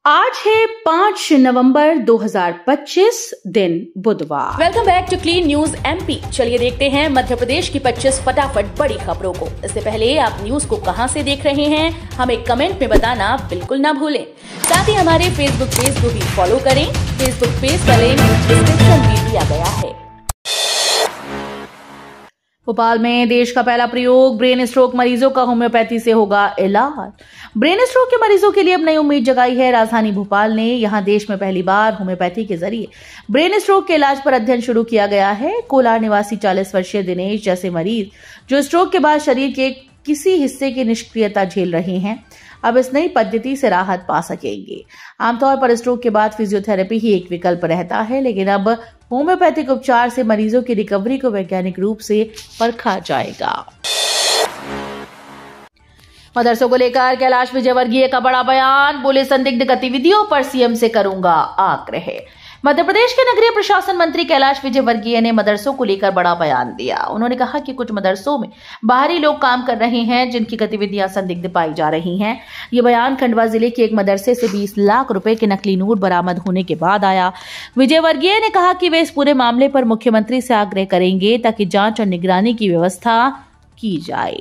आज है 5 नवंबर 2025 दिन बुधवार। Welcome back to Clean News MP. चलिए देखते हैं मध्य प्रदेश की 25 फटाफट बड़ी खबरों को। इससे पहले आप न्यूज को कहां से देख रहे हैं हमें कमेंट में बताना बिल्कुल ना भूलें। साथ ही हमारे फेसबुक पेज को भी फॉलो करें। फेसबुक पेज का लिंक डिस्क्रिप्शन में दिया गया है। भोपाल में देश का पहला प्रयोग, ब्रेन स्ट्रोक मरीजों का होम्योपैथी से होगा इलाज। ब्रेन स्ट्रोक के मरीजों के लिए अब नई उम्मीद जगाई है राजधानी भोपाल ने। यहां देश में पहली बार होम्योपैथी के जरिए ब्रेन स्ट्रोक के इलाज पर अध्ययन शुरू किया गया है। कोलार निवासी 40 वर्षीय दिनेश जैसे मरीज जो स्ट्रोक के बाद शरीर के किसी हिस्से की निष्क्रियता झेल रहे हैं, अब इस नई पद्धति से राहत पा सकेंगे। आमतौर पर स्ट्रोक के बाद फिजियोथेरेपी ही एक विकल्प रहता है, लेकिन अब होम्योपैथिक उपचार से मरीजों की रिकवरी को वैज्ञानिक रूप से परखा जाएगा। मदरसों को लेकर कैलाश विजयवर्गीय का बड़ा बयान, बोले संदिग्ध गतिविधियों पर सीएम से करूंगा आग्रह। मध्य प्रदेश के नगरीय प्रशासन मंत्री कैलाश विजयवर्गीय ने मदरसों को लेकर बड़ा बयान दिया। उन्होंने कहा कि कुछ मदरसों में बाहरी लोग काम कर रहे हैं जिनकी गतिविधियां संदिग्ध पाई जा रही हैं। ये बयान खंडवा जिले के एक मदरसे से 20 लाख रुपए के नकली नोट बरामद होने के बाद आया। विजयवर्गीय ने कहा कि वे इस पूरे मामले पर मुख्यमंत्री से आग्रह करेंगे ताकि जांच और निगरानी की व्यवस्था की जाए।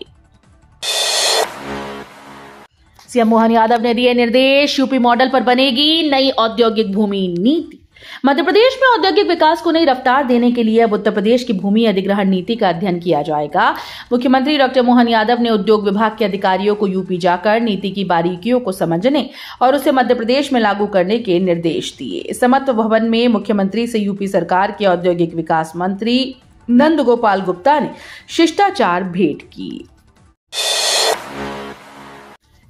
सीएम मोहन यादव ने दिए निर्देश, यूपी मॉडल पर बनेगी नई औद्योगिक भूमि नीति। मध्य प्रदेश में औद्योगिक विकास को नई रफ्तार देने के लिए अब उत्तर प्रदेश की भूमि अधिग्रहण नीति का अध्ययन किया जाएगा। मुख्यमंत्री डॉक्टर मोहन यादव ने उद्योग विभाग के अधिकारियों को यूपी जाकर नीति की बारीकियों को समझने और उसे मध्य प्रदेश में लागू करने के निर्देश दिए। समत्व भवन में मुख्यमंत्री से यूपी सरकार के औद्योगिक विकास मंत्री नंद गोपाल गुप्ता ने शिष्टाचार भेंट की।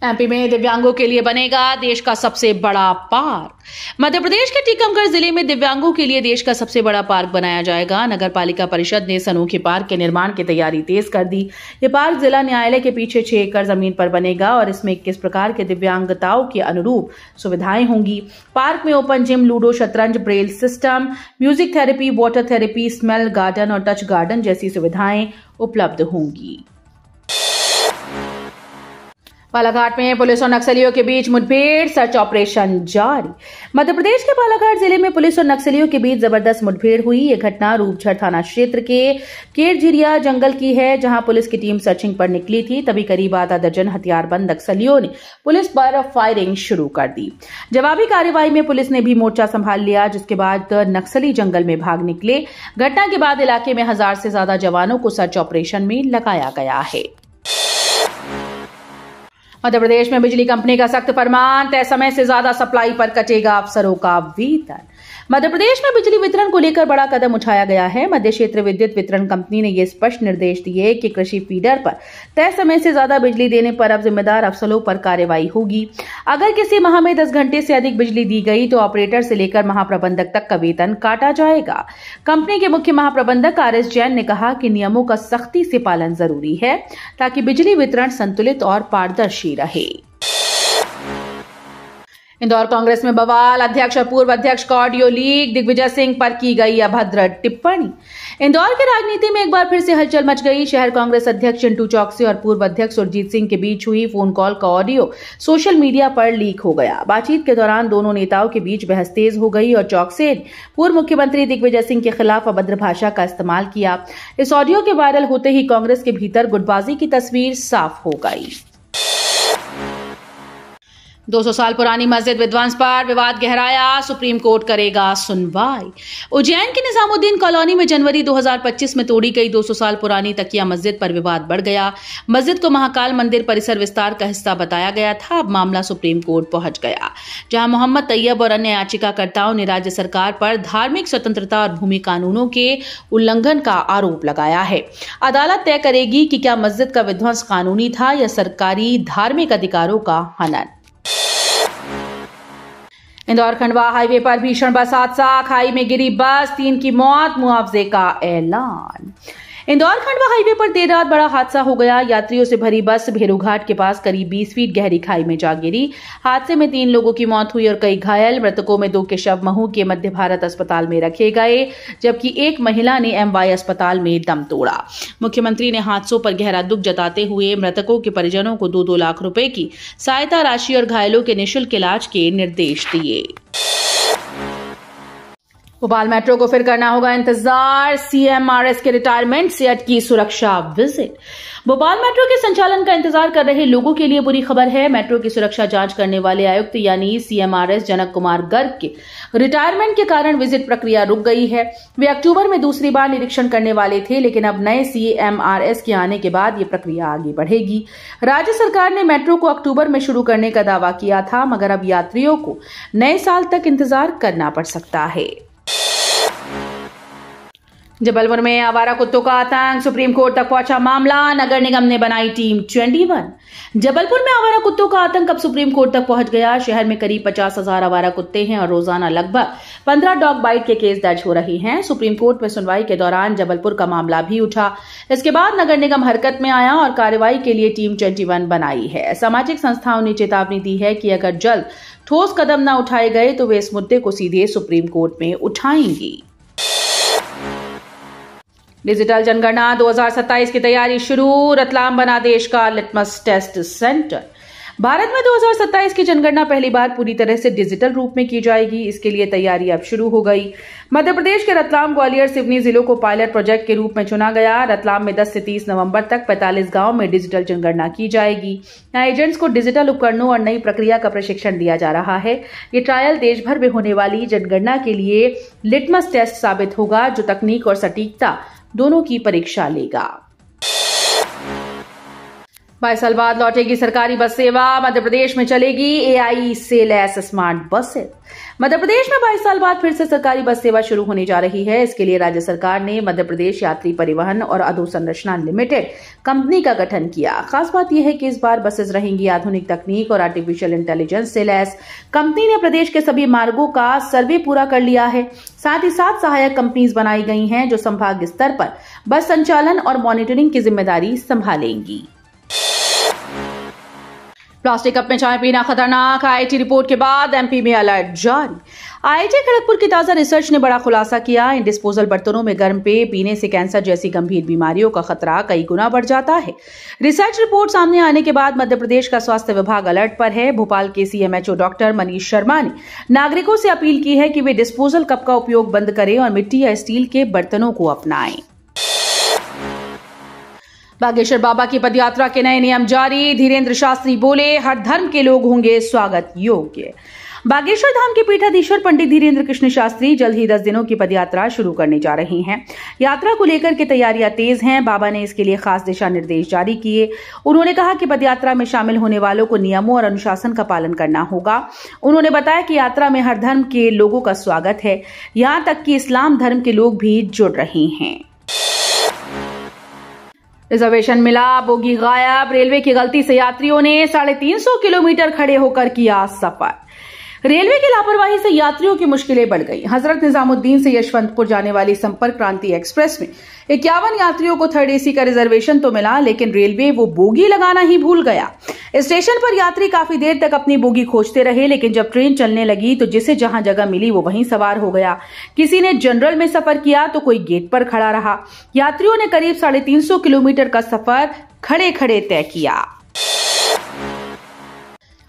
एमपी में दिव्यांगों के लिए बनेगा देश का सबसे बड़ा पार्क। मध्य प्रदेश के टीकमगढ़ जिले में दिव्यांगों के लिए देश का सबसे बड़ा पार्क बनाया जाएगा। नगर पालिका परिषद ने इस अनोखे पार्क के निर्माण की तैयारी तेज कर दी। ये पार्क जिला न्यायालय के पीछे 6 एकड़ जमीन पर बनेगा और इसमें 21 प्रकार के दिव्यांगताओं के अनुरूप सुविधाएं होंगी। पार्क में ओपन जिम, लूडो, शतरंज, Braille system, music therapy, water therapy, smell garden और टच गार्डन जैसी सुविधाएं उपलब्ध होंगी। बालाघाट में पुलिस और नक्सलियों के बीच मुठभेड़, सर्च ऑपरेशन जारी। मध्य प्रदेश के बालाघाट जिले में पुलिस और नक्सलियों के बीच जबरदस्त मुठभेड़ हुई। ये घटना रूपझर थाना क्षेत्र के केरझिरिया जंगल की है, जहां पुलिस की टीम सर्चिंग पर निकली थी। तभी करीब आधा दर्जन हथियारबंद नक्सलियों ने पुलिस पर फायरिंग शुरू कर दी। जवाबी कार्रवाई में पुलिस ने भी मोर्चा संभाल लिया, जिसके बाद नक्सली जंगल में भाग निकले। घटना के बाद इलाके में 1000 से ज्यादा जवानों को सर्च ऑपरेशन में लगाया गया है। मध्य प्रदेश में बिजली कंपनी का सख्त फरमान, तय समय से ज्यादा सप्लाई पर कटेगा अफसरों का वेतन। मध्य प्रदेश में बिजली वितरण को लेकर बड़ा कदम उठाया गया है। मध्य क्षेत्र विद्युत वितरण कंपनी ने यह स्पष्ट निर्देश दिए कि कृषि फीडर पर तय समय से ज्यादा बिजली देने पर अब जिम्मेदार अफसरों पर कार्रवाई होगी। अगर किसी माह में 10 घंटे से अधिक बिजली दी गई तो ऑपरेटर से लेकर महाप्रबंधक तक का वेतन काटा जाएगा। कंपनी के मुख्य महाप्रबंधक RS जैन ने कहा कि नियमों का सख्ती से पालन जरूरी है ताकि बिजली वितरण संतुलित और पारदर्शी रहे। इंदौर कांग्रेस में बवाल, अध्यक्ष और पूर्व अध्यक्ष का ऑडियो लीक, दिग्विजय सिंह पर की गई अभद्र टिप्पणी। इंदौर की राजनीति में एक बार फिर से हलचल मच गई। शहर कांग्रेस अध्यक्ष चिंटू चौकसी और पूर्व अध्यक्ष सुरजीत सिंह के बीच हुई फोन कॉल का ऑडियो सोशल मीडिया पर लीक हो गया। बातचीत के दौरान दोनों नेताओं के बीच बहस तेज हो गई और चौकसी ने पूर्व मुख्यमंत्री दिग्विजय सिंह के खिलाफ अभद्र भाषा का इस्तेमाल किया। इस ऑडियो के वायरल होते ही कांग्रेस के भीतर गुटबाजी की तस्वीर साफ हो गई। 200 साल पुरानी मस्जिद विध्वंस पर विवाद गहराया, सुप्रीम कोर्ट करेगा सुनवाई। उज्जैन की निजामुद्दीन कॉलोनी में जनवरी 2025 में तोड़ी गई 200 साल पुरानी तकिया मस्जिद पर विवाद बढ़ गया। मस्जिद को महाकाल मंदिर परिसर विस्तार का हिस्सा बताया गया था। अब मामला सुप्रीम कोर्ट पहुंच गया, जहां मोहम्मद तैयब और अन्य याचिकाकर्ताओं ने राज्य सरकार पर धार्मिक स्वतंत्रता और भूमि कानूनों के उल्लंघन का आरोप लगाया है। अदालत तय करेगी कि क्या मस्जिद का विध्वंस कानूनी था या सरकारी धार्मिक अधिकारों का हनन। इंदौर खंडवा हाईवे पर भीषण बस हादसा, खाई में गिरी बस, 3 की मौत, मुआवजे का ऐलान। इंदौर खंडवा हाईवे पर देर रात बड़ा हादसा हो गया। यात्रियों से भरी बस भेरूघाट के पास करीब 20 फीट गहरी खाई में जा गिरी। हादसे में 3 लोगों की मौत हुई और कई घायल। मृतकों में 2 के शव महू के मध्य भारत अस्पताल में रखे गए, जबकि एक महिला ने MY अस्पताल में दम तोड़ा। मुख्यमंत्री ने हादसों पर गहरा दुख जताते हुए मृतकों के परिजनों को 2-2 लाख रुपए की सहायता राशि और घायलों के निःशुल्क इलाज के निर्देश दिए। भोपाल मेट्रो को फिर करना होगा इंतजार। CMRS के रिटायरमेंट से अटकी सुरक्षा विजिट। भोपाल मेट्रो के संचालन का इंतजार कर रहे लोगों के लिए बुरी खबर है। मेट्रो की सुरक्षा जांच करने वाले आयुक्त यानी CMRS जनक कुमार गर्ग के रिटायरमेंट के कारण विजिट प्रक्रिया रुक गई है। वे अक्टूबर में दूसरी बार निरीक्षण करने वाले थे, लेकिन अब नए CMRS के आने के बाद ये प्रक्रिया आगे बढ़ेगी। राज्य सरकार ने मेट्रो को अक्टूबर में शुरू करने का दावा किया था, मगर अब यात्रियों को नए साल तक इंतजार करना पड़ सकता है। जबलपुर में आवारा कुत्तों का आतंक, सुप्रीम कोर्ट तक पहुंचा मामला। नगर निगम ने बनाई टीम 21। जबलपुर में आवारा कुत्तों का आतंक अब सुप्रीम कोर्ट तक पहुंच गया। शहर में करीब 50,000 आवारा कुत्ते हैं और रोजाना लगभग 15 डॉग बाइट के केस दर्ज हो रहे हैं। सुप्रीम कोर्ट में सुनवाई के दौरान जबलपुर का मामला भी उठा। इसके बाद नगर निगम हरकत में आया और कार्रवाई के लिए टीम 21 बनाई है। सामाजिक संस्थाओं ने चेतावनी दी है कि अगर जल्द ठोस कदम न उठाए गए तो वे इस मुद्दे को सीधे सुप्रीम कोर्ट में उठाएंगी। डिजिटल जनगणना 2027 की तैयारी शुरू। रतलाम बना देश का लिटमस टेस्ट सेंटर। भारत में 2027 की जनगणना पहली बार पूरी तरह से डिजिटल रूप में की जाएगी। इसके लिए तैयारी अब शुरू हो गई। मध्य प्रदेश के रतलाम, ग्वालियर, सिवनी जिलों को पायलट प्रोजेक्ट के रूप में चुना गया। रतलाम में 10 से 30 नवंबर तक 45 गांव में डिजिटल जनगणना की जाएगी। यहाँ एजेंट्स को डिजिटल उपकरणों और नई प्रक्रिया का प्रशिक्षण दिया जा रहा है। ये ट्रायल देश भर में होने वाली जनगणना के लिए लिटमस टेस्ट साबित होगा, जो तकनीक और सटीकता दोनों की परीक्षा लेगा। 22 साल बाद लौटेगी सरकारी बस सेवा। मध्य प्रदेश में चलेगी AI से लैस स्मार्ट बसें। मध्य प्रदेश में 22 साल बाद फिर से सरकारी बस सेवा शुरू होने जा रही है। इसके लिए राज्य सरकार ने मध्य प्रदेश यात्री परिवहन और अधोसंरचना लिमिटेड कंपनी का गठन किया। खास बात यह है कि इस बार बसेस रहेंगी आधुनिक तकनीक और आर्टिफिशियल इंटेलिजेंस से लैस। कंपनी ने प्रदेश के सभी मार्गों का सर्वे पूरा कर लिया है। साथ ही 7 सहायक कंपनीज बनाई गई हैं, जो संभाग स्तर पर बस संचालन और मॉनिटरिंग की जिम्मेदारी संभालेंगी। प्लास्टिक कप में चाय पीना खतरनाक। IIT रिपोर्ट के बाद MP में अलर्ट जारी। IIT खड़गपुर की ताजा रिसर्च ने बड़ा खुलासा किया। इन डिस्पोजल बर्तनों में गर्म पेय पीने से कैंसर जैसी गंभीर बीमारियों का खतरा कई गुना बढ़ जाता है। रिसर्च रिपोर्ट सामने आने के बाद मध्य प्रदेश का स्वास्थ्य विभाग अलर्ट पर है। भोपाल के CMHO डॉक्टर मनीष शर्मा ने नागरिकों से अपील की है कि वे डिस्पोजल कप का उपयोग बंद करें और मिट्टी या स्टील के बर्तनों को अपनाएं। बागेश्वर बाबा की पदयात्रा के नए नियम जारी। धीरेन्द्र शास्त्री बोले, हर धर्म के लोग होंगे स्वागत योग्य। बागेश्वर धाम के पीठाधीश्वर पंडित धीरेन्द्र कृष्ण शास्त्री जल्द ही 10 दिनों की पदयात्रा शुरू करने जा रहे हैं। यात्रा को लेकर के तैयारियां तेज हैं। बाबा ने इसके लिए खास दिशा निर्देश जारी किए। उन्होंने कहा कि पदयात्रा में शामिल होने वालों को नियमों और अनुशासन का पालन करना होगा। उन्होंने बताया कि यात्रा में हर धर्म के लोगों का स्वागत है, यहां तक कि इस्लाम धर्म के लोग भी जुड़ रहे हैं। रिजर्वेशन मिला, बोगी गायब। रेलवे की गलती से यात्रियों ने 350 किलोमीटर खड़े होकर किया सफर। रेलवे की लापरवाही से यात्रियों की मुश्किलें बढ़ गई। हजरत निजामुद्दीन से यशवंतपुर जाने वाली संपर्क क्रांति एक्सप्रेस में 51 यात्रियों को 3rd AC का रिजर्वेशन तो मिला, लेकिन रेलवे वो बोगी लगाना ही भूल गया। स्टेशन पर यात्री काफी देर तक अपनी बोगी खोजते रहे, लेकिन जब ट्रेन चलने लगी तो जिसे जहां जगह मिली वो वहीं सवार हो गया। किसी ने जनरल में सफर किया तो कोई गेट पर खड़ा रहा। यात्रियों ने करीब 350 किलोमीटर का सफर खड़े खड़े तय किया।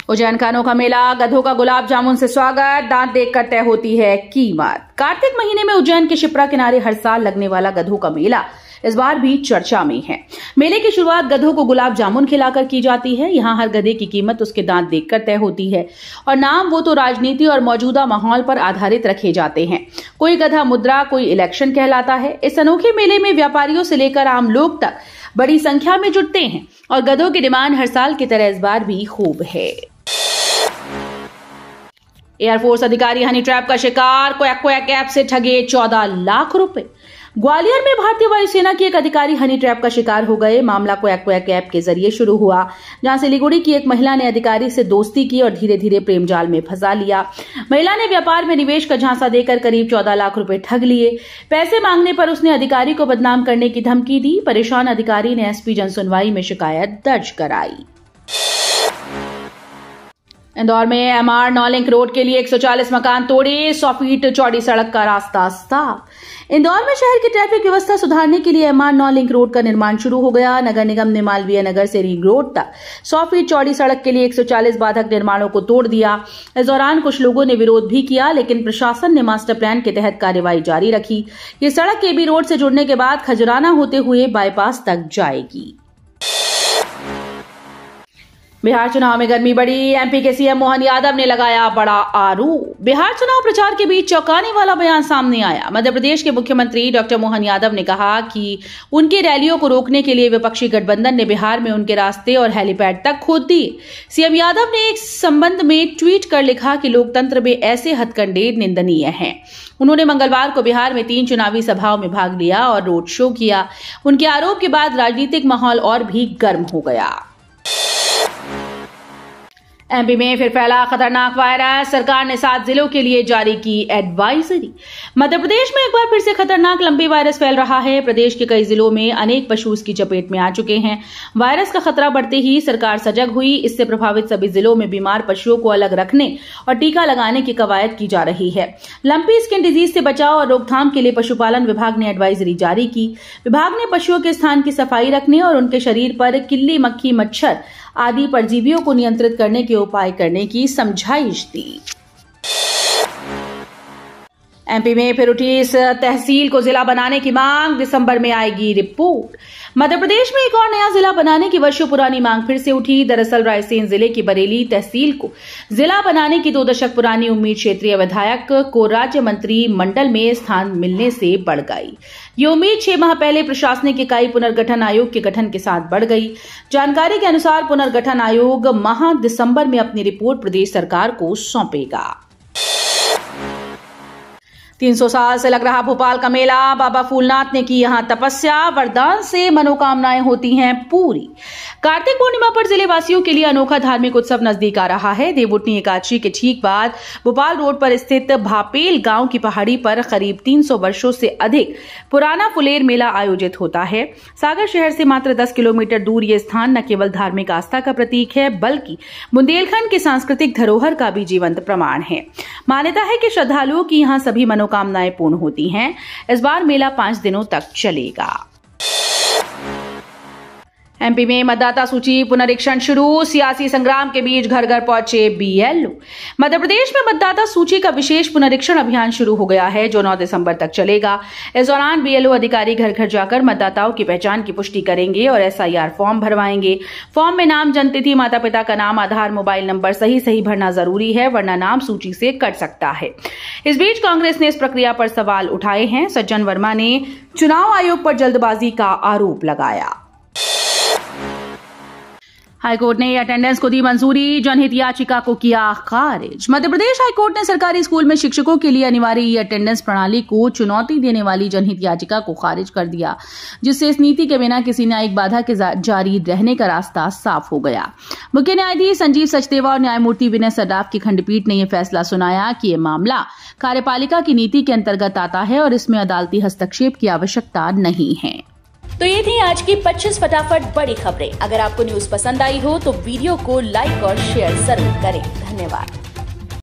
उज्जैन का अनोखा मेला, गधों का गुलाब जामुन से स्वागत, दांत देखकर तय होती है कीमत। कार्तिक महीने में उज्जैन के शिप्रा किनारे हर साल लगने वाला गधों का मेला इस बार भी चर्चा में है। मेले की शुरुआत गधों को गुलाब जामुन खिलाकर की जाती है। यहाँ हर गधे की कीमत उसके दांत देखकर तय होती है और नाम वो तो राजनीति और मौजूदा माहौल पर आधारित रखे जाते हैं। कोई गधा मुद्रा, कोई इलेक्शन कहलाता है। इस अनोखे मेले में व्यापारियों से लेकर आम लोग तक बड़ी संख्या में जुटते हैं और गधों की डिमांड हर साल की तरह इस बार भी खूब है। एयरफोर्स अधिकारी हनी ट्रैप का शिकार, क्वैक क्वैक ऐप से ठगे 14 लाख रुपए। ग्वालियर में भारतीय वायुसेना के एक अधिकारी हनी ट्रैप का शिकार हो गए। मामला क्वैक ऐप के जरिए शुरू हुआ, जहां सिलीगुड़ी की एक महिला ने अधिकारी से दोस्ती की और धीरे धीरे प्रेम जाल में फंसा लिया। महिला ने व्यापार में निवेश का झांसा देकर करीब 14 लाख रुपए ठग लिए। पैसे मांगने पर उसने अधिकारी को बदनाम करने की धमकी दी। परेशान अधिकारी ने एसपी जनसुनवाई में शिकायत दर्ज कराई। इंदौर में एमआर 9 लिंक रोड के लिए 140 मकान तोड़े, 100 फीट चौड़ी सड़क का रास्ता साफ। इंदौर में शहर की ट्रैफिक व्यवस्था सुधारने के लिए एमआर 9 लिंक रोड का निर्माण शुरू हो गया। नगर निगम ने मालवीय नगर से रिंग रोड तक 100 फीट चौड़ी सड़क के लिए 140 बाधक निर्माणों को तोड़ दिया। इस दौरान कुछ लोगों ने विरोध भी किया, लेकिन प्रशासन ने मास्टर प्लान के तहत कार्यवाही जारी रखी। ये सड़क केबी रोड से जुड़ने के बाद खजराना होते हुए बाईपास तक जाएगी। बिहार चुनाव में गर्मी बढ़ी, एमपी के सीएम मोहन यादव ने लगाया बड़ा आरोप। बिहार चुनाव प्रचार के बीच चौंकाने वाला बयान सामने आया। मध्य प्रदेश के मुख्यमंत्री डॉक्टर मोहन यादव ने कहा कि उनकी रैलियों को रोकने के लिए विपक्षी गठबंधन ने बिहार में उनके रास्ते और हेलीपैड तक खोद दिए। सीएम यादव ने एक संबंध में ट्वीट कर लिखा कि लोकतंत्र में ऐसे हथकंडे निंदनीय हैं। उन्होंने मंगलवार को बिहार में 3 चुनावी सभाओं में भाग लिया और रोड शो किया। उनके आरोप के बाद राजनीतिक माहौल और भी गर्म हो गया। एमपी में फिर फैला खतरनाक वायरस, सरकार ने 7 जिलों के लिए जारी की एडवाइजरी। मध्य प्रदेश में एक बार फिर से खतरनाक लंबी वायरस फैल रहा है। प्रदेश के कई जिलों में अनेक पशु इसकी चपेट में आ चुके हैं। वायरस का खतरा बढ़ते ही सरकार सजग हुई। इससे प्रभावित सभी जिलों में बीमार पशुओं को अलग रखने और टीका लगाने की कवायद की जा रही है। लंपी स्किन डिजीज से बचाव और रोकथाम के लिए पशुपालन विभाग ने एडवाइजरी जारी की। विभाग ने पशुओं के स्थान की सफाई रखने और उनके शरीर पर किल्ली, मक्खी, मच्छर आदि परजीवियों को नियंत्रित करने के उपाय करने की समझाइश दी। एमपी में फिर उठी इस तहसील को जिला बनाने की मांग, दिसंबर में आएगी रिपोर्ट। मध्य प्रदेश में एक और नया जिला बनाने की वर्षों पुरानी मांग फिर से उठी। दरअसल रायसेन जिले की बरेली तहसील को जिला बनाने की 2 दशक पुरानी उम्मीद क्षेत्रीय विधायक को राज्य मंत्री मंडल में स्थान मिलने से बढ़ गई। ये उम्मीद 6 माह पहले प्रशासनिक इकाई पुनर्गठन आयोग के गठन के साथ बढ़ गई। जानकारी के अनुसार पुनर्गठन आयोग माह दिसंबर में अपनी रिपोर्ट प्रदेश सरकार को सौंपेगा। 300 साल से लग रहा भोपाल का मेला, बाबा फूलनाथ ने की यहां तपस्या, वरदान से मनोकामनाएं होती हैं पूरी। कार्तिक पूर्णिमा पर जिले वासियों के लिए अनोखा धार्मिक उत्सव नजदीक आ रहा है। देवउठनी एकादशी के ठीक बाद भोपाल रोड पर स्थित भापेल गांव की पहाड़ी पर करीब 300 वर्षों से अधिक पुराना फुलेर मेला आयोजित होता है। सागर शहर से मात्र 10 किलोमीटर दूर ये स्थान न केवल धार्मिक आस्था का प्रतीक है, बल्कि बुंदेलखंड की सांस्कृतिक धरोहर का भी जीवंत प्रमाण है। मान्यता है कि श्रद्धालुओं की यहाँ सभी मनोकामनाएं पूर्ण होती हैं। इस बार मेला 5 दिनों तक चलेगा। एमपी में मतदाता सूची पुनरीक्षण शुरू, सियासी संग्राम के बीच घर घर पहुंचे बीएलओ। मध्य प्रदेश में मतदाता सूची का विशेष पुनरीक्षण अभियान शुरू हो गया है, जो 9 दिसंबर तक चलेगा। इस दौरान बीएलओ अधिकारी घर घर जाकर मतदाताओं की पहचान की पुष्टि करेंगे और एसआईआर फॉर्म भरवाएंगे। फॉर्म में नाम, जन्मतिथि, माता पिता का नाम, आधार, मोबाइल नंबर सही भरना जरूरी है, वरना नाम सूची से कट सकता है। इस बीच कांग्रेस ने इस प्रक्रिया पर सवाल उठाए हैं। सज्जन वर्मा ने चुनाव आयोग पर जल्दबाजी का आरोप लगाया। हाईकोर्ट ने अटेंडेंस को दी मंजूरी, जनहित याचिका को किया खारिज। मध्य प्रदेश हाईकोर्ट ने सरकारी स्कूल में शिक्षकों के लिए अनिवार्य ई अटेंडेंस प्रणाली को चुनौती देने वाली जनहित याचिका को खारिज कर दिया, जिससे इस नीति के बिना किसी न्यायिक बाधा के जारी रहने का रास्ता साफ हो गया। मुख्य न्यायाधीश संजीव सचदेवा और न्यायमूर्ति विनय सराफ की खंडपीठ ने यह फैसला सुनाया कि यह मामला कार्यपालिका की नीति के अंतर्गत आता है और इसमें अदालती हस्तक्षेप की आवश्यकता नहीं है। तो ये थी आज की 25 फटाफट बड़ी खबरें। अगर आपको न्यूज पसंद आई हो तो वीडियो को लाइक और शेयर जरूर करें। धन्यवाद।